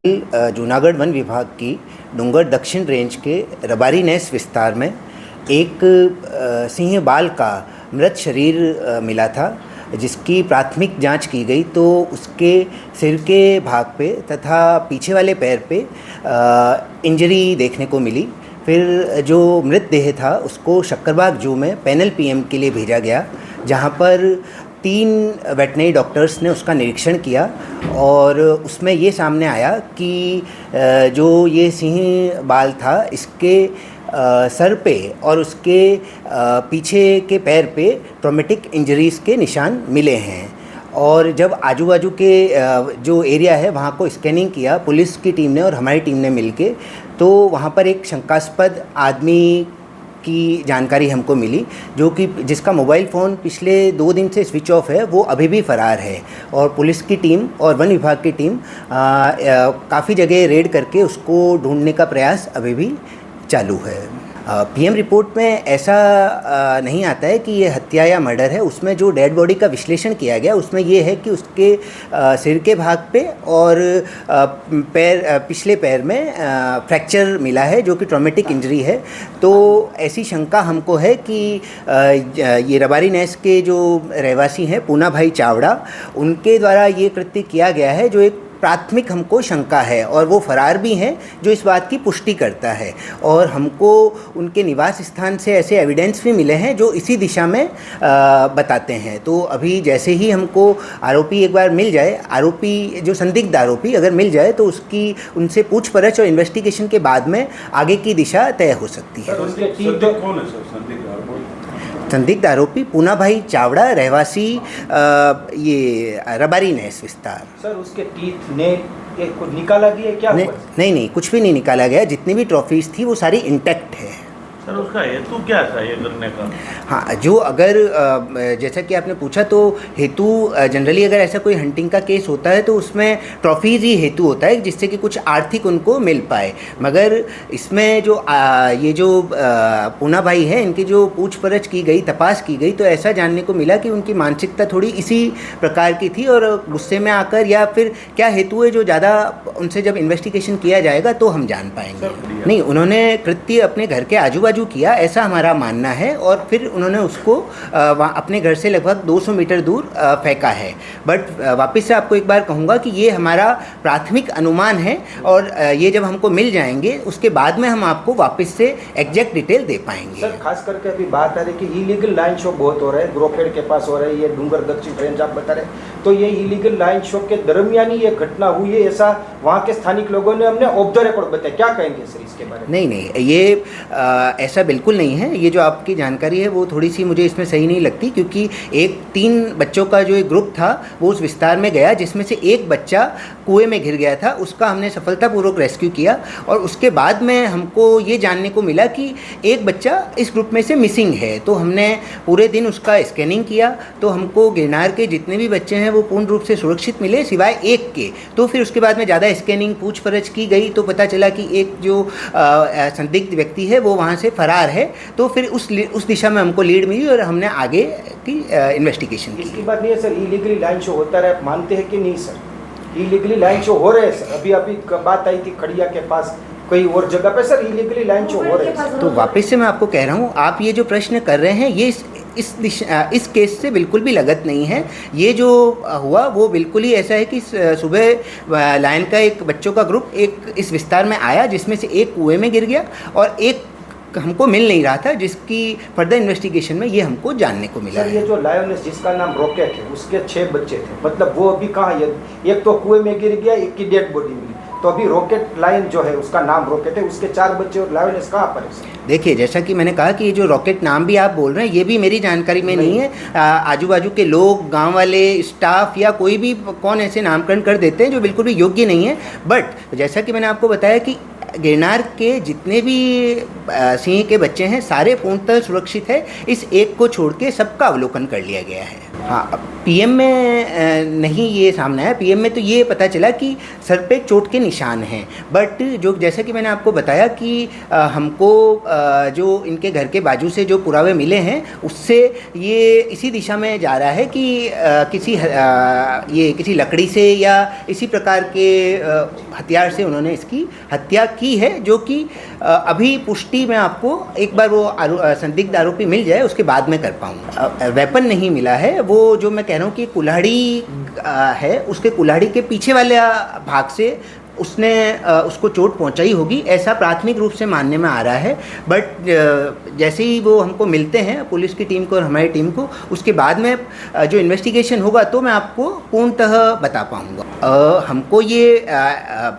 Junagadh one विभाग की डूंगर दक्षिण रेंज के रबारी नेस विस्तार में एक सिंह बाल का मृत शरीर मिला था, जिसकी प्राथमिक जांच की गई तो उसके सिर के भाग पे तथा पीछे वाले पैर पे इंजरी देखने को मिली। फिर जो मृतदेह था उसको शक्करबाग जू में पैनल पीएम के लिए भेजा गया, जहां पर 3 वेटनरी डॉक्टर्स ने उसका निरीक्षण किया और उसमें ये सामने आया कि जो ये सिंह बाल था इसके सर पे और उसके पीछे के पैर पे ट्रॉमेटिक इंजरीज़ के निशान मिले हैं। और जब आजू बाजू के जो एरिया है वहाँ को स्कैनिंग किया पुलिस की टीम ने और हमारी टीम ने मिलके, तो वहाँ पर एक शंकास्पद आदमी की जानकारी हमको मिली, जो कि जिसका मोबाइल फ़ोन पिछले 2 दिन से स्विच ऑफ है, वो अभी भी फ़रार है। और पुलिस की टीम और वन विभाग की टीम काफ़ी जगह रेड करके उसको ढूंढने का प्रयास अभी भी चालू है। पीएम रिपोर्ट में ऐसा नहीं आता है कि ये हत्या या मर्डर है। उसमें जो डेड बॉडी का विश्लेषण किया गया उसमें ये है कि उसके सिर के भाग पे और पिछले पैर में फ्रैक्चर मिला है, जो कि ट्रॉमेटिक इंजरी है। तो ऐसी शंका हमको है कि ये रबारी नेस के जो रहवासी हैं पूना भाई चावड़ा, उनके द्वारा ये कृत्य किया गया है, जो एक प्राथमिक हमको शंका है। और वो फरार भी हैं, जो इस बात की पुष्टि करता है। और हमको उनके निवास स्थान से ऐसे एविडेंस भी मिले हैं जो इसी दिशा में बताते हैं। तो अभी जैसे ही हमको आरोपी एक बार मिल जाए, आरोपी जो संदिग्ध आरोपी अगर मिल जाए, तो उसकी उनसे पूछपरछ और इन्वेस्टिगेशन के बाद में आगे की दिशा तय हो सकती है। संदिग्ध आरोपी पूना भाई चावड़ा, रहवासी ये रबारी नेस विस्तार। सर, उसके टीथ ने कुछ निकाला गया क्या? नहीं, कुछ भी नहीं निकाला गया। जितनी भी ट्रॉफीज थी वो सारी इंटैक्ट है। सर, उसका हेतु क्या था ये करने का? हाँ, जो अगर जैसा कि आपने पूछा, तो हेतु जनरली अगर ऐसा कोई हंटिंग का केस होता है तो उसमें ट्रॉफीज़ ही हेतु होता है, जिससे कि कुछ आर्थिक उनको मिल पाए। मगर इसमें जो ये जो पूना भाई है, इनकी जो पूछपरछ की गई, तपास की गई, तो ऐसा जानने को मिला कि उनकी मानसिकता थोड़ी इसी प्रकार की थी और गुस्से में आकर, या फिर क्या हेतु है जो ज़्यादा उनसे जब इन्वेस्टिगेशन किया जाएगा तो हम जान पाएंगे। नहीं, उन्होंने कृत्य अपने घर के आजू बाजू किया, ऐसा हमारा मानना है। और फिर उन्होंने उसको अपने घर से लगभग 200 मीटर दूर फेंका है। बट वापस से आपको एक बार कहूँगा कि ये हमारा प्राथमिक अनुमान है, और ये जब हमको मिल जाएंगे उसके बाद में हम आपको वापस से एग्जैक्ट डिटेल दे पाएंगे। सर, खास करके अभी बात आ रही है कि इलीगल लाइन शो बहुत हो रहा है, ब्रोकेड के पास हो रहा है, ये डूंगर दक्षिण रेंज आप बता रहे, तो ये इलीगल लाइन शो के दरमियान ही ये घटना हुई है, ऐसा वहाँ के स्थानिक लोगों ने हमने ऑफ द रिकॉर्ड बताया। क्या कहेंगे सर इसके बारे में? नहीं, ये ऐसा बिल्कुल नहीं है। ये जो आपकी जानकारी है वो थोड़ी सी मुझे इसमें सही नहीं लगती, क्योंकि 3 बच्चों का जो एक ग्रुप था वो उस विस्तार में गया, जिसमें से एक बच्चा कुएं में घिर गया था। उसका हमने सफलतापूर्वक रेस्क्यू किया, और उसके बाद में हमको ये जानने को मिला कि एक बच्चा इस ग्रुप में से मिसिंग है। तो हमने पूरे दिन उसका स्कैनिंग किया, तो हमको गिरनार के जितने भी बच्चे हैं वो पूर्ण रूप से सुरक्षित मिले, सिवाय एक के। तो फिर उसके बाद में ज़्यादा स्कैनिंग पूछपरछ की गई, तो पता चला कि एक जो संदिग्ध व्यक्ति है वो वहाँ से फरार है। तो फिर उस दिशा में हमको लीड मिली और हमने आगे की इन्वेस्टिगेशन की। इसकी बात नहीं है सर, इलीगली लाइन शो होता रहा, मानते हैं कि नहीं सर? इलीगली लाइन शो हो रहे हैं सर। अभी बात आई थी खड़िया के पास, कोई और जगह पे सर इलीगली लाइन शो हो रहे हैं। तो वापस से मैं आपको कह रहा हूँ, आप ये जो प्रश्न कर रहे हैं ये इस केस से बिल्कुल भी लगत नहीं है। ये जो हुआ वो बिल्कुल ही ऐसा है कि सुबह लायन का एक बच्चों का ग्रुप एक इस विस्तार में आया, जिसमें से एक कुएं में गिर गया और एक हमको मिल नहीं रहा था, जिसकी फर्दर इन्वेस्टिगेशन में ये हमको जानने को मिला। सर, ये जो लायनेस जिसका नाम रॉकेट है, उसके 6 बच्चे थे, मतलब वो अभी कहाँ है? एक तो कुएं में गिर गया, एक की डेड बॉडी मिली। तो अभी रॉकेट लाइन जो है उसका नाम रॉकेट है, उसके 4 बच्चे, और लायनेस कहाँ पर है? देखिए, जैसा कि मैंने कहा कि ये जो रॉकेट नाम भी आप बोल रहे हैं, ये भी मेरी जानकारी में नहीं है। आजू बाजू के लोग, गांव वाले, स्टाफ या कोई भी कौन ऐसे नामकरण कर देते हैं जो बिल्कुल भी योग्य नहीं है। बट जैसा कि मैंने आपको बताया कि गिरनार के जितने भी सिंह के बच्चे हैं सारे पूर्णतः सुरक्षित है। इस एक को छोड़ के सबका अवलोकन कर लिया गया है। हाँ, पीएम में नहीं ये सामने आया। पीएम में तो ये पता चला कि सर पे चोट के निशान हैं, बट जो जैसा कि मैंने आपको बताया कि हमको जो इनके घर के बाजू से जो पुरावे मिले हैं उससे ये इसी दिशा में जा रहा है कि ये किसी लकड़ी से या इसी प्रकार के हथियार से उन्होंने इसकी हत्या की है, जो कि अभी पुष्टि मैं आपको एक बार वो संदिग्ध आरोपी मिल जाए उसके बाद में कर पाऊँगा। वेपन नहीं मिला है, वो जो मैं कह रहा हूँ कि कुल्हाड़ी है, उसके कुल्हाड़ी के पीछे वाले भाग से उसने उसको चोट पहुंचाई होगी, ऐसा प्राथमिक रूप से मानने में आ रहा है। बट जैसे ही वो हमको मिलते हैं, पुलिस की टीम को और हमारी टीम को, उसके बाद में जो इन्वेस्टिगेशन होगा तो मैं आपको पूर्णतः बता पाऊँगा। हमको ये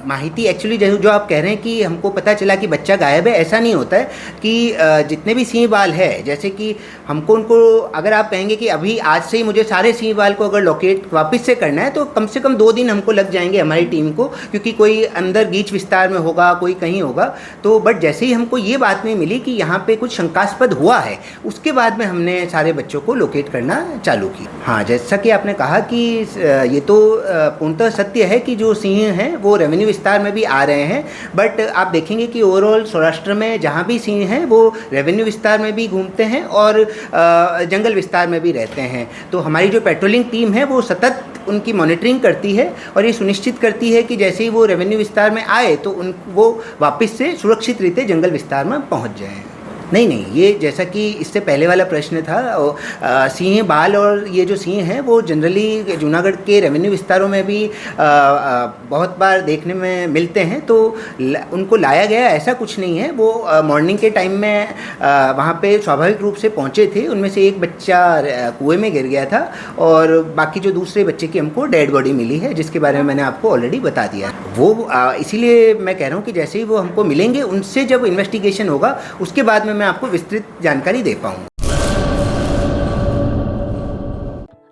माहिती एक्चुअली जो आप कह रहे हैं कि हमको पता चला कि बच्चा गायब है, ऐसा नहीं होता है कि जितने भी सिंह बाल है, जैसे कि हमको उनको, अगर आप कहेंगे कि अभी आज से ही मुझे सारे सिंह बाल को अगर लोकेट वापस से करना है तो कम से कम 2 दिन हमको लग जाएंगे हमारी टीम को, क्योंकि कोई अंदर गीच विस्तार में होगा, कोई कहीं होगा। तो बट जैसे ही हमको ये बात में मिली कि यहाँ पे कुछ शंकास्पद हुआ है, उसके बाद में हमने सारे बच्चों को लोकेट करना चालू किया। हाँ, जैसा कि आपने कहा कि ये तो पूर्णतः सत्य है कि जो सिंह हैं वो रेवेन्यू विस्तार में भी आ रहे हैं, बट आप देखेंगे कि ओवरऑल सौराष्ट्र में जहाँ भी सिंह हैं वो रेवेन्यू विस्तार में भी घूमते हैं और जंगल विस्तार में भी रहते हैं। तो हमारी जो पेट्रोलिंग टीम है वो सतत उनकी मॉनिटरिंग करती है और ये सुनिश्चित करती है कि जैसे ही वो रेवेन्यू विस्तार में आए तो वो वापस से सुरक्षित रीते जंगल विस्तार में पहुंच जाएं। नहीं, ये जैसा कि इससे पहले वाला प्रश्न था, सिंह बाल और ये जो सिंह हैं वो जनरली जूनागढ़ के रेवेन्यू विस्तारों में भी बहुत बार देखने में मिलते हैं, तो उनको लाया गया ऐसा कुछ नहीं है। वो मॉर्निंग के टाइम में वहाँ पे स्वाभाविक रूप से पहुँचे थे। उनमें से एक बच्चा कुएं में गिर गया था और बाकी जो दूसरे बच्चे की हमको डेड बॉडी मिली है, जिसके बारे में मैंने आपको ऑलरेडी बता दिया। वो इसीलिए मैं कह रहा हूँ कि जैसे ही वो हमको मिलेंगे, उनसे जब इन्वेस्टिगेशन होगा उसके बाद में मैं आपको विस्तृत जानकारी दे पाऊंगा।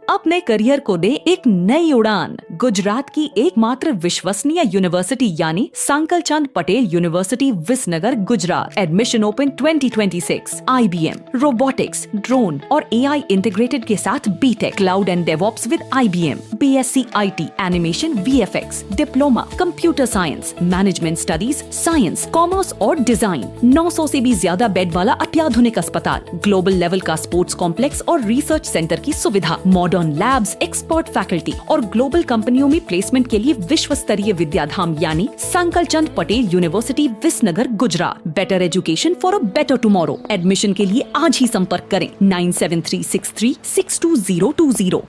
अपने करियर को दे एक नई उड़ान। गुजरात की एकमात्र विश्वसनीय यूनिवर्सिटी यानी Sankal Chand Patel university Visnagar Gujarat. Admission open 2026। IBM, robotics, drone और AI इंटीग्रेटेड के साथ BTech, cloud and DevOps with IBM, BSc IT, animation, VFX, diploma, computer science, management studies, science, commerce और डिजाइन। 900 से भी ज्यादा बेड वाला अत्याधुनिक अस्पताल, ग्लोबल लेवल का स्पोर्ट्स कॉम्प्लेक्स और रिसर्च सेंटर की सुविधा, मॉडर्न लैब्स, एक्सपर्ट फैकल्टी और ग्लोबल कंपनियों में प्लेसमेंट के लिए विश्व स्तरीय विद्याधाम यानी Sankal Chand Patel university Visnagar Gujarat. Better education for a better tomorrow. एडमिशन के लिए आज ही संपर्क करें 9736362020।